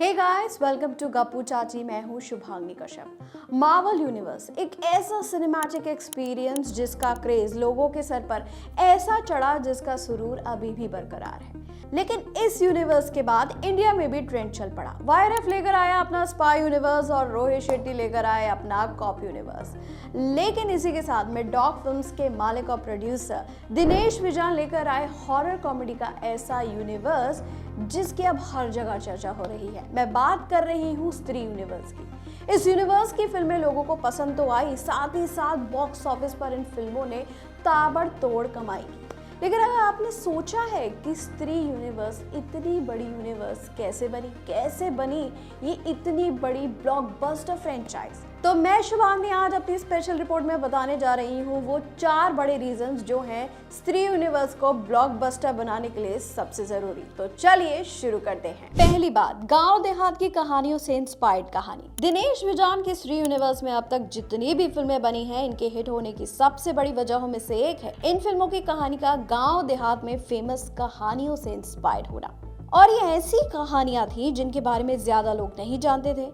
Hey guys, welcome to Gappu Chachi. मैं हूँ Shubhangi Kashyap. Marvel universe एक ऐसा सिनेमैटिक एक्सपीरियंस जिसका क्रेज लोगों के सर पर ऐसा चढ़ा जिसका सुरूर अभी भी बरकरार है। लेकिन इस यूनिवर्स के बाद इंडिया में भी ट्रेंड चल पड़ा। वाईआरएफ लेकर आया अपना स्पाई यूनिवर्स और रोहित शेट्टी लेकर आए अपना कॉप यूनिवर्स। लेकिन इसी के साथ में डॉग फिल्म्स के मालिक और प्रोड्यूसर दिनेश विजान लेकर आए हॉरर कॉमेडी का ऐसा यूनिवर्स जिसकी अब हर जगह चर्चा हो रही है। मैं बात कर रही हूँ स्त्री यूनिवर्स की। इस यूनिवर्स की फिल्में लोगों को पसंद तो आई, साथ ही साथ बॉक्स ऑफिस पर इन फिल्मों ने ताबड़तोड़ कमाई की। लेकिन अगर आपने सोचा है कि स्त्री यूनिवर्स इतनी बड़ी यूनिवर्स कैसे बनी ये इतनी बड़ी ब्लॉकबस्टर फ्रेंचाइज, तो मैं शुभांगी आज अपनी स्पेशल रिपोर्ट में बताने जा रही हूँ वो 4 बड़े रीजंस जो हैं स्त्री यूनिवर्स को ब्लॉकबस्टर बनाने के लिए सबसे जरूरी। तो चलिए शुरू करते हैं। पहली बात, गांव देहात की कहानियों से इंस्पायर्ड कहानी। दिनेश विजान की स्त्री यूनिवर्स में अब तक जितनी भी फिल्में बनी हैं, इनके हिट होने की सबसे बड़ी वजहों में से एक है इन फिल्मों की कहानी का गांव देहात में फेमस कहानियों से इंस्पायर्ड होना। और ये ऐसी कहानियां थी जिनके बारे में ज्यादा लोग नहीं जानते थे।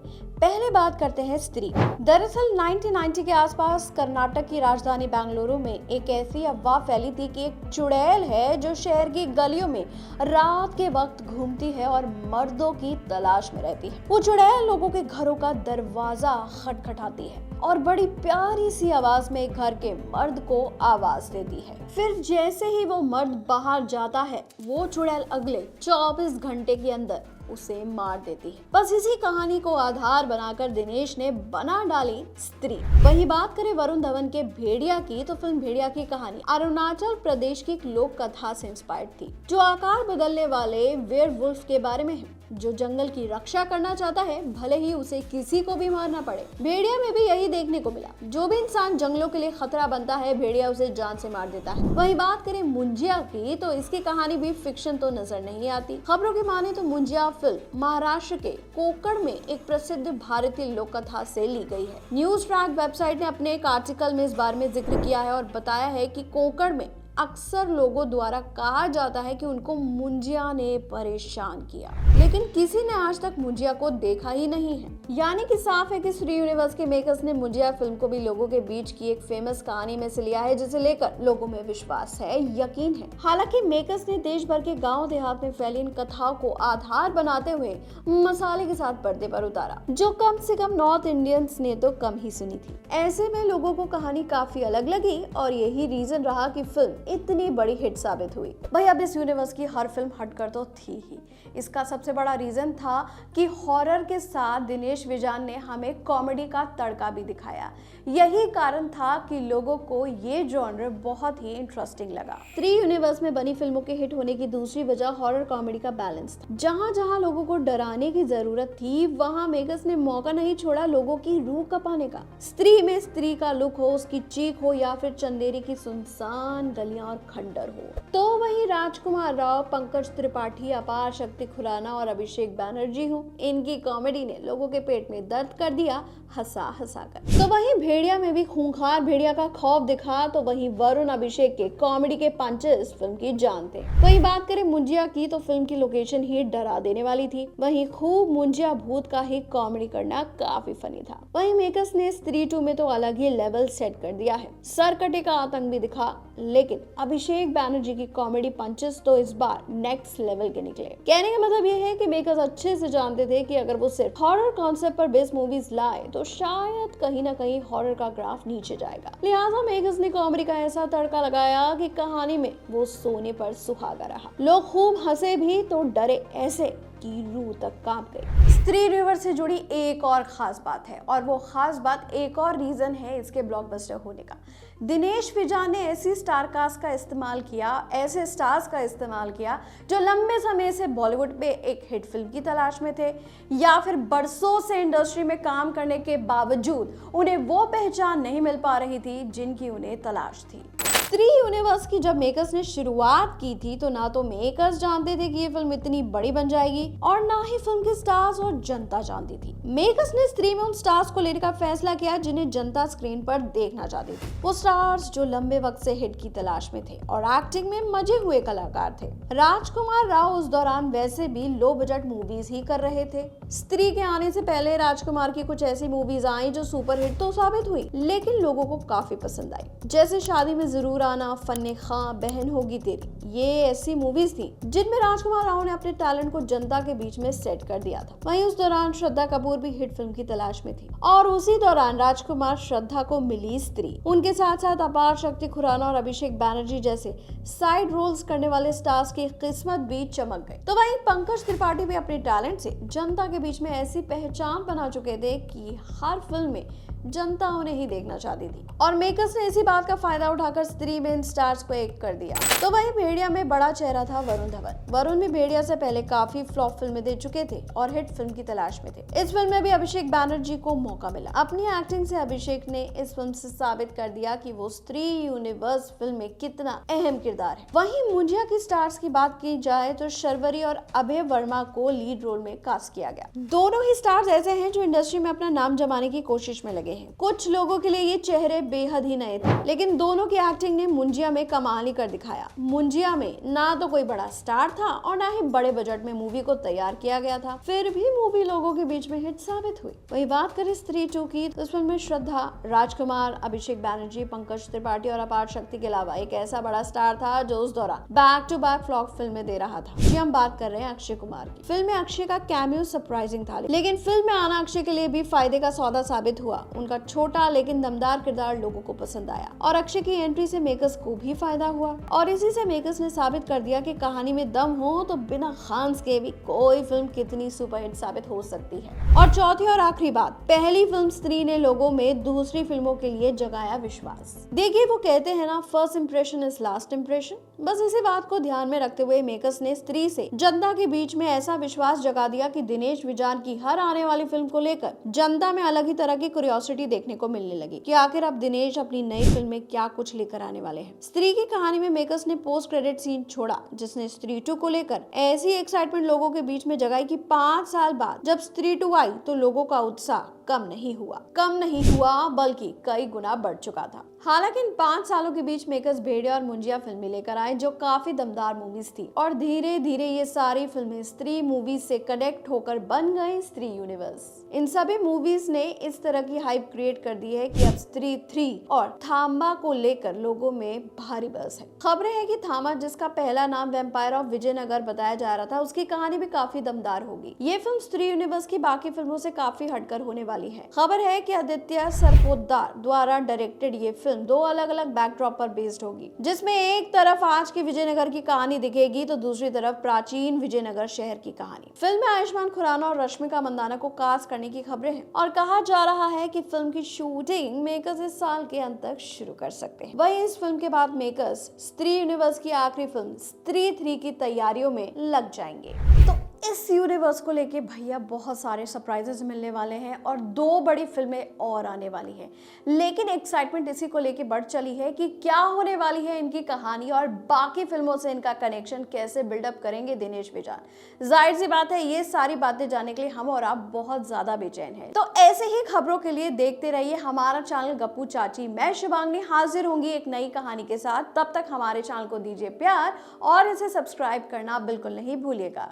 पहले बात करते हैं स्त्री। दरअसल 1990 के आसपास कर्नाटक की राजधानी बेंगलुरु में एक ऐसी अफवाह फैली थी कि एक चुड़ैल है जो शहर की गलियों में रात के वक्त घूमती है और मर्दों की तलाश में रहती है। वो चुड़ैल लोगों के घरों का दरवाजा खटखटाती है और बड़ी प्यारी सी आवाज में घर के मर्द को आवाज देती है। फिर जैसे ही वो मर्द बाहर जाता है, वो चुड़ैल अगले 24 घंटे के अंदर उसे मार देती है। बस इसी कहानी को आधार बनाकर दिनेश ने बना डाली स्त्री। वही बात करें वरुण धवन के भेड़िया की, तो फिल्म भेड़िया की कहानी अरुणाचल प्रदेश की एक लोक कथा से इंस्पायर्ड थी, जो आकार बदलने वाले वेयरवुल्फ के बारे में है, जो जंगल की रक्षा करना चाहता है भले ही उसे किसी को भी मारना पड़े। भेड़िया में भी यही देखने को मिला। जो भी इंसान जंगलों के लिए खतरा बनता है, भेड़िया उसे जान से मार देता है। वही बात करें मुंजिया की, तो इसकी कहानी भी फिक्शन तो नजर नहीं आती। खबरों की माने तो मुंजिया फिल्म महाराष्ट्र के कोकण में एक प्रसिद्ध भारतीय लोक कथा से ली गई है। न्यूज ट्रैक वेबसाइट ने अपने एक आर्टिकल में इस बारे में जिक्र किया है और बताया है कि कोकण में अक्सर लोगों द्वारा कहा जाता है कि उनको मुंजिया ने परेशान किया, लेकिन किसी ने आज तक मुंजिया को देखा ही नहीं है। यानी कि साफ है कि स्त्री यूनिवर्स के मेकर्स ने मुंजिया फिल्म को भी लोगों के बीच की एक फेमस कहानी में से लिया है, जिसे लेकर लोगों में विश्वास है, यकीन है। हालांकि मेकर्स ने देश भर के गाँव देहात में फैली इन कथाओं को आधार बनाते हुए मसाले के साथ पर्दे पर उतारा, जो कम से कम नॉर्थ इंडियंस ने तो कम ही सुनी थी। ऐसे में लोगों को कहानी काफी अलग लगी और यही रीजन रहा कि फिल्म इतनी बड़ी हिट साबित हुई। भाई अब इस यूनिवर्स की हर फिल्म हटकर तो थी ही। इसका सबसे बड़ा रीजन था कि हॉरर के साथ दिनेश विजान ने हमें कॉमेडी का तड़का भी दिखाया। यही कारण था कि लोगों को ये जॉनर बहुत ही इंटरेस्टिंग लगा। स्त्री यूनिवर्स में बनी फिल्मों के हिट होने की दूसरी वजह हॉरर कॉमेडी का बैलेंस था। जहां जहां लोगों को डराने की जरूरत थी, वहां मेकर्स ने मौका नहीं छोड़ा लोगों की रूह कपाने का। स्त्री में स्त्री का लुक हो, उसकी चीख हो या फिर चंदेरी की सुनसान गलियां और खंडर हो, तो वही राजकुमार राव, पंकज त्रिपाठी, अपार शक्ति खुराना और अभिषेक बैनर्जी हो, इनकी कॉमेडी ने लोगों के पेट में दर्द कर दिया हंसा हंसा कर। तो वही भेड़िया में भी खूंखार भेड़िया का खौफ दिखा, तो वही वरुण अभिषेक के कॉमेडी के पंचेस फिल्म की जान थे। वही बात करें मुंजिया की, तो फिल्म की लोकेशन ही डरा देने वाली थी। वही खूब मुंजिया भूत का ही कॉमेडी करना काफी फनी था। वही मेकर्स ने स्त्री 2 में तो अलग ही लेवल सेट कर दिया है। सरकटे का आतंक भी दिखा, लेकिन अभिषेक बैनर्जी की कॉमेडी पंचेस तो इस बार नेक्स्ट लेवल के निकले। कहने का मतलब ये है कि मेकर्स अच्छे से जानते थे कि अगर वो सिर्फ हॉरर कॉन्सेप्ट पर बेस्ड मूवीज लाए तो शायद कहीं ना कहीं हॉरर का ग्राफ नीचे जाएगा। लिहाजा मेकर्स ने कॉमेडी का ऐसा तड़का लगाया कि कहानी में वो सोने पर सुहागा रहा। लोग खूब हंसे भी तो डरे ऐसे की रूह तक कांप गई। स्त्री यूनिवर्स से जुड़ी एक और खास बात है, और वो खास बात एक और रीजन है इसके ब्लॉकबस्टर होने का। दिनेश विजान ने ऐसी स्टार कास्ट का इस्तेमाल किया, ऐसे स्टार्स का इस्तेमाल किया जो लंबे समय से बॉलीवुड में एक हिट फिल्म की तलाश में थे, या फिर बरसों से इंडस्ट्री में काम करने के बावजूद उन्हें वो पहचान नहीं मिल पा रही थी जिनकी उन्हें तलाश थी। स्त्री यूनिवर्स की जब मेकर्स ने शुरुआत की थी तो ना तो मेकर्स जानते थे कि ये फिल्म इतनी बड़ी बन जाएगी और ना ही फिल्म के स्टार्स और जनता जानती थी। मेकर्स ने स्त्री में उन स्टार्स को लेने का फैसला किया जिन्हें जनता स्क्रीन पर देखना चाहती थी। वो स्टार्स जो लंबे वक्त से हिट की तलाश में थे और एक्टिंग में मजे हुए कलाकार थे। राजकुमार राव उस दौरान वैसे भी लो बजट मूवीज ही कर रहे थे। स्त्री के आने से पहले राजकुमार की कुछ ऐसी मूवीज आई जो सुपर हिट तो साबित हुई लेकिन लोगों को काफी पसंद आई, जैसे शादी में जरूर आना, फन्ने खां, बहन होगी तेरी। ये ऐसी मूवीज थी जिनमें राजकुमार राव ने अपने टैलेंट को जनता के बीच में सेट कर दिया था। वहीं उस दौरान श्रद्धा कपूर भी हिट फिल्म की तलाश में थी और उसी दौरान राजकुमार श्रद्धा को मिली स्त्री। उनके साथ साथ अपार शक्ति खुराना और अभिषेक बैनर्जी जैसे साइड रोल्स करने वाले स्टार्स की किस्मत भी चमक गई। तो वहीं पंकज त्रिपाठी भी अपने टैलेंट से जनता के बीच में ऐसी पहचान बना चुके थे कि हर फिल्म में जनता उन्हें ही देखना चाहती थी और मेकर्स ने इसी बात का फायदा उठाकर स्त्री में इन स्टार्स को एक कर दिया। तो वहीं भेड़िया में बड़ा चेहरा था वरुण धवन। वरुण भी भेड़िया से पहले काफी फ्लॉप फिल्में दे चुके थे और हिट फिल्म की तलाश में थे। इस फिल्म में भी अभिषेक बैनर्जी को मौका मिला। अपनी एक्टिंग से अभिषेक ने इस फिल्म से साबित कर दिया कि वो स्त्री यूनिवर्स फिल्म में कितना अहम किरदार है। वहीं मुंजिया की स्टार्स की बात की जाए तो शर्वरी और अभय वर्मा को लीड रोल में कास्ट किया गया। दोनों ही स्टार्स ऐसे हैं जो इंडस्ट्री में अपना नाम जमाने की कोशिश में लगे हैं। कुछ लोगों के लिए ये चेहरे बेहद ही नए थे लेकिन दोनों की एक्टिंग ने मुंजिया में कमाल ही कर दिखाया। मुंजिया में ना तो कोई बड़ा स्टार था और ना ही बड़े बजट में मूवी को तैयार किया गया था, फिर भी मूवी लोगों के बीच में हिट साबित हुई। वही बात करें स्त्री 2 की तो इस फिल्म में श्रद्धा, राजकुमार, अभिषेक बैनर्जी, पंकज त्रिपाठी और अपार शक्ति के अलावा एक ऐसा बड़ा स्टार था जो उस दौरान बैक टू बैक फ्लॉप फिल्में दे रहा था। जी हम बात कर रहे हैं अक्षय कुमार की। फिल्म में अक्षय का कैमियो सरप्राइजिंग था लेकिन फिल्म में आना अक्षय के लिए भी फायदे का सौदा साबित हुआ। उनका छोटा लेकिन दमदार किरदार लोगों को पसंद आया और अक्षय की एंट्री से मेकर्स को भी फायदा हुआ और इसी से मेकर्स ने साबित कर दिया कि कहानी में दम हो तो बिना खान्स के भी कोई फिल्म कितनी सुपरहिट साबित हो सकती है। और चौथी और आखिरी बात, पहली फिल्म स्त्री ने लोगों में दूसरी फिल्मों के लिए जगाया विश्वास। देखिए वो कहते हैं ना, first impression is last impression. बस इसी बात को ध्यान में रखते हुए मेकर्स ने स्त्री से जनता के बीच में ऐसा विश्वास जगा दिया कि दिनेश विजान की हर आने वाली फिल्म को लेकर जनता में अलग ही तरह की क्यूरियोसिटी देखने को मिलने लगी कि आखिर अब दिनेश अपनी नई फिल्म में क्या कुछ लेकर आने वाले हैं। स्त्री की कहानी में मेकर्स ने पोस्ट क्रेडिट सीन छोड़ा जिसने स्त्री 2 को लेकर ऐसी एक्साइटमेंट लोगों के बीच में जगाई कि 5 साल बाद जब स्त्री 2 आई तो लोगों का उत्साह कम नहीं हुआ बल्कि कई गुना बढ़ चुका था। हालांकि इन 5 सालों के बीच मेकर्स भेड़िया और मुंजिया फिल्में लेकर आए जो काफी दमदार मूवीज थी और धीरे धीरे ये सारी फिल्में स्त्री मूवीज से कनेक्ट होकर बन गई स्त्री यूनिवर्स। इन सभी मूवीज ने इस तरह की हाइप क्रिएट कर दी है कि अब स्त्री 3 और थांबा को लेकर लोगों में भारी बज़ है। खबरें हैं कि थांबा, जिसका पहला नाम वैम्पायर ऑफ विजयनगर बताया जा रहा था, उसकी कहानी भी काफी दमदार होगी। ये फिल्म स्त्री यूनिवर्स की बाकी फिल्मों से काफी हटकर होने वाली है। खबर है कि आदित्य सरपोतदार द्वारा डायरेक्टेड ये फिल्म 2 अलग अलग बैकड्रॉप पर बेस्ड होगी, जिसमें एक तरफ आज की विजयनगर की कहानी दिखेगी तो दूसरी तरफ प्राचीन विजयनगर शहर की कहानी। फिल्म में आयुष्मान खुराना और रश्मिका मंदाना को कास्ट करने की खबरें हैं और कहा जा रहा है कि फिल्म की शूटिंग मेकर्स इस साल के अंत तक शुरू कर सकते हैं। वहीं इस फिल्म के बाद मेकर्स स्त्री यूनिवर्स की आखिरी फिल्म स्त्री 3 की तैयारियों में लग जाएंगे। तो इस यूनिवर्स को लेके भैया बहुत सारे सरप्राइजेस मिलने वाले हैं और 2 बड़ी फिल्में और आने वाली हैं, लेकिन एक्साइटमेंट इसी को लेके बढ़ चली है कि क्या होने वाली है इनकी कहानी और बाकी फिल्मों से इनका कनेक्शन कैसे बिल्डअप करेंगे दिनेश विजान। जाहिर सी बात है ये सारी बातें जानने के लिए हम और आप बहुत ज्यादा बेचैन हैं। तो ऐसे ही खबरों के लिए देखते रहिए हमारा चैनल गप्पू चाची। मैं शिवांगी हाजिर होंगी एक नई कहानी के साथ। तब तक हमारे चैनल को दीजिए प्यार और इसे सब्सक्राइब करना बिल्कुल नहीं भूलिएगा।